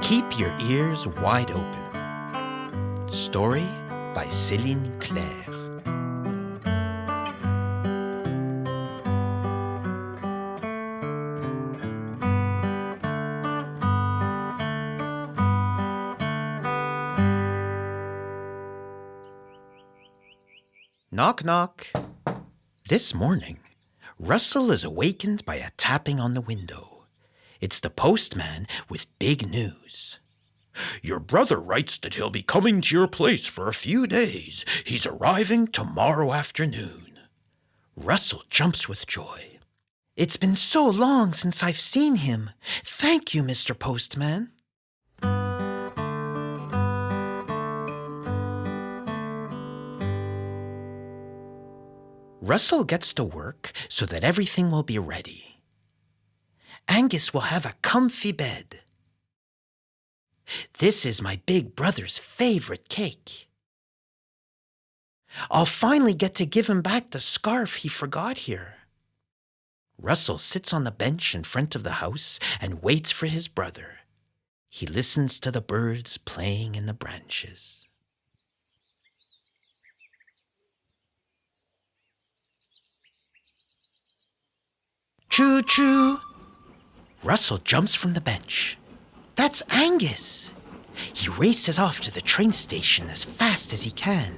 Keep your ears wide open. Story by Céline Claire. Knock, knock. This morning, Russel is awakened by a tapping on the window. It's the postman with big news. Your brother writes that he'll be coming to your place for a few days. He's arriving tomorrow afternoon. Russel jumps with joy. It's been so long since I've seen him. Thank you, Mr. Postman. Russel gets to work so that everything will be ready. Angus will have a comfy bed. This is my big brother's favorite cake. I'll finally get to give him back the scarf he forgot here. Russel sits on the bench in front of the house and waits for his brother. He listens to the birds playing in the branches. Choo, choo. Russel jumps from the bench. That's Angus. He races off to the train station as fast as he can.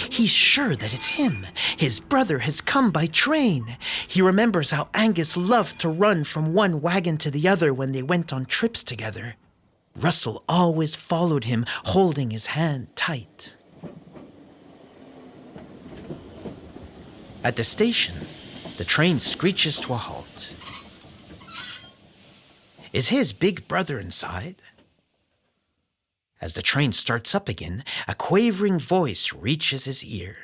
He's sure that it's him. His brother has come by train. He remembers how Angus loved to run from one wagon to the other when they went on trips together. Russel always followed him, holding his hand tight. At the station, the train screeches to a halt. Is his big brother inside? As the train starts up again, a quavering voice reaches his ear.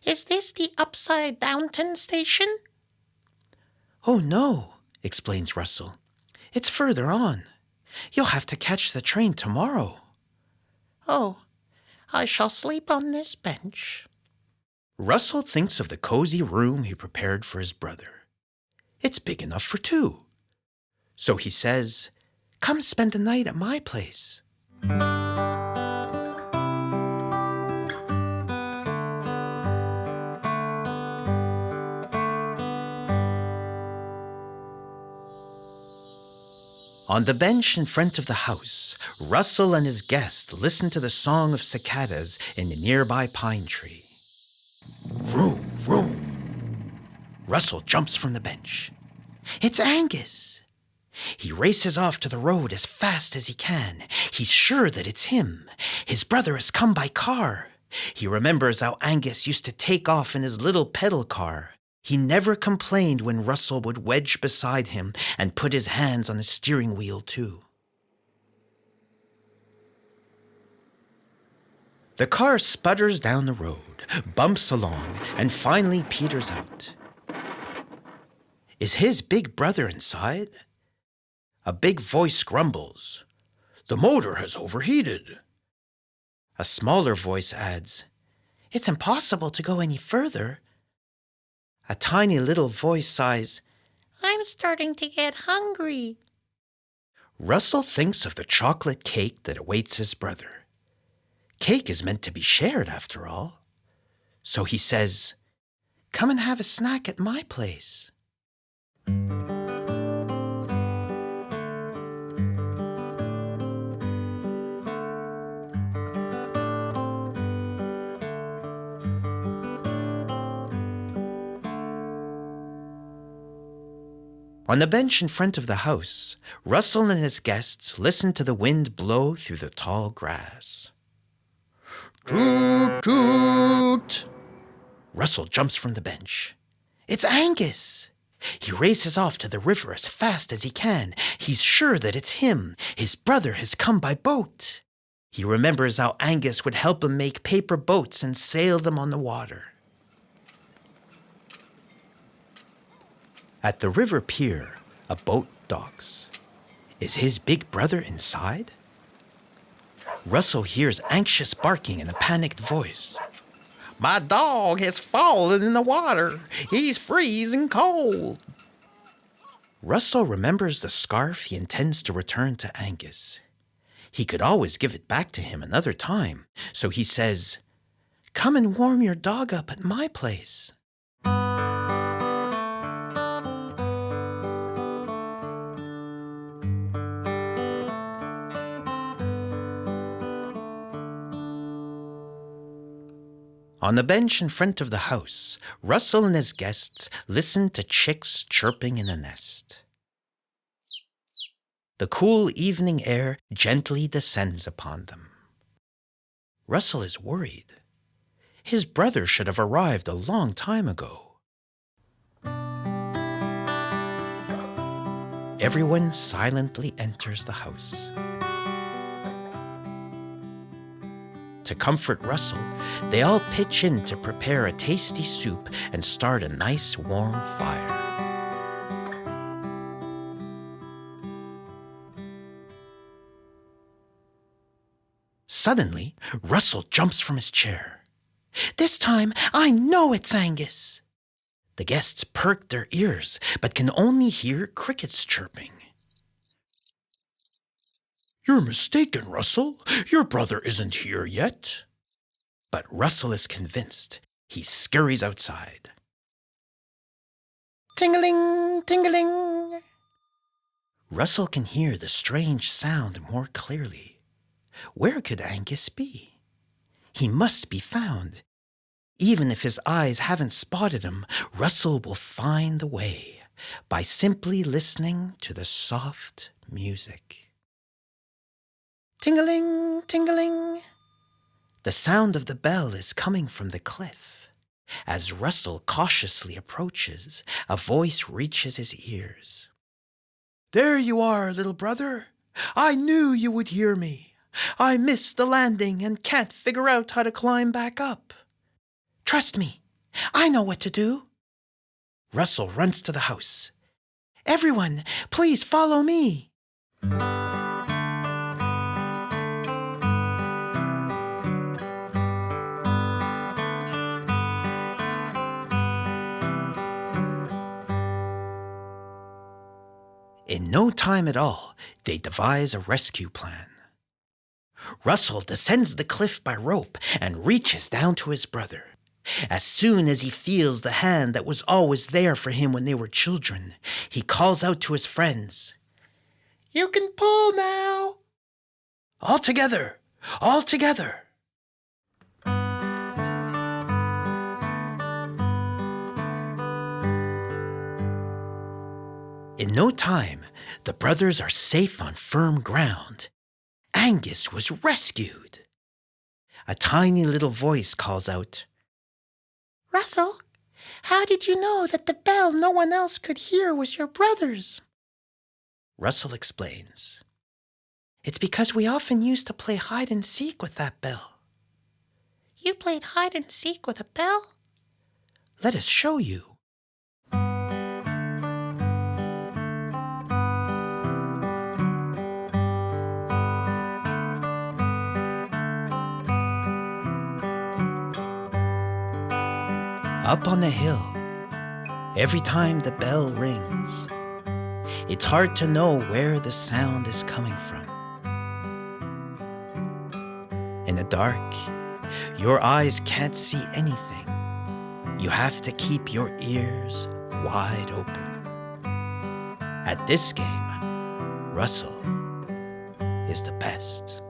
Is this the Upside Downton station? Oh, no, explains Russel. It's further on. You'll have to catch the train tomorrow. Oh, I shall sleep on this bench. Russel thinks of the cozy room he prepared for his brother. It's big enough for two. So he says, "Come spend the night at my place." On the bench in front of the house, Russel and his guest listen to the song of cicadas in the nearby pine tree. Vroom, vroom. Russel jumps from the bench. It's Angus. He races off to the road as fast as he can. He's sure that it's him. His brother has come by car. He remembers how Angus used to take off in his little pedal car. He never complained when Russel would wedge beside him and put his hands on the steering wheel too. The car sputters down the road, bumps along, and finally peters out. Is his big brother inside? A big voice grumbles. The motor has overheated. A smaller voice adds, It's impossible to go any further. A tiny little voice sighs, I'm starting to get hungry. Russel thinks of the chocolate cake that awaits his brother. Cake is meant to be shared, after all. So he says, Come and have a snack at my place. On the bench in front of the house, Russel and his guests listen to the wind blow through the tall grass. Toot, toot. Russel jumps from the bench. It's Angus. He races off to the river as fast as he can. He's sure that it's him. His brother has come by boat. He remembers how Angus would help him make paper boats and sail them on the water. At the river pier, a boat docks. Is his big brother inside? Russel hears anxious barking in a panicked voice. My dog has fallen in the water. He's freezing cold. Russel remembers the scarf he intends to return to Angus. He could always give it back to him another time, so he says, "Come and warm your dog up at my place." On the bench in front of the house, Russel and his guests listen to chicks chirping in a nest. The cool evening air gently descends upon them. Russel is worried. His brother should have arrived a long time ago. Everyone silently enters the house. To comfort Russel, they all pitch in to prepare a tasty soup and start a nice warm fire. Suddenly, Russel jumps from his chair. "This time, I know it's Angus!" The guests perk their ears, but can only hear crickets chirping. "You're mistaken, Russel. Your brother isn't here yet." But Russel is convinced. He scurries outside. Ting-a-ling, ting-a-ling. Russel can hear the strange sound more clearly. Where could Angus be? He must be found. Even if his eyes haven't spotted him, Russel will find the way by simply listening to the soft music. Ting-a-ling, ting-a-ling. The sound of the bell is coming from the cliff. As Russel cautiously approaches, a voice reaches his ears. "There you are, little brother. I knew you would hear me. I missed the landing and can't figure out how to climb back up." Trust me, I know what to do. Russel runs to the house. "Everyone, please follow me." In no time at all, they devise a rescue plan. Russel descends the cliff by rope and reaches down to his brother. As soon as he feels the hand that was always there for him when they were children, he calls out to his friends, "You can pull now." "All together! All together!" In no time, the brothers are safe on firm ground. Angus was rescued. A tiny little voice calls out, "Russel, how did you know that the bell no one else could hear was your brother's?" Russel explains, "It's because we often used to play hide and seek with that bell." "You played hide and seek with a bell?" "Let us show you." Up on the hill, every time the bell rings, it's hard to know where the sound is coming from. In the dark, your eyes can't see anything. You have to keep your ears wide open. At this game, Russel is the best.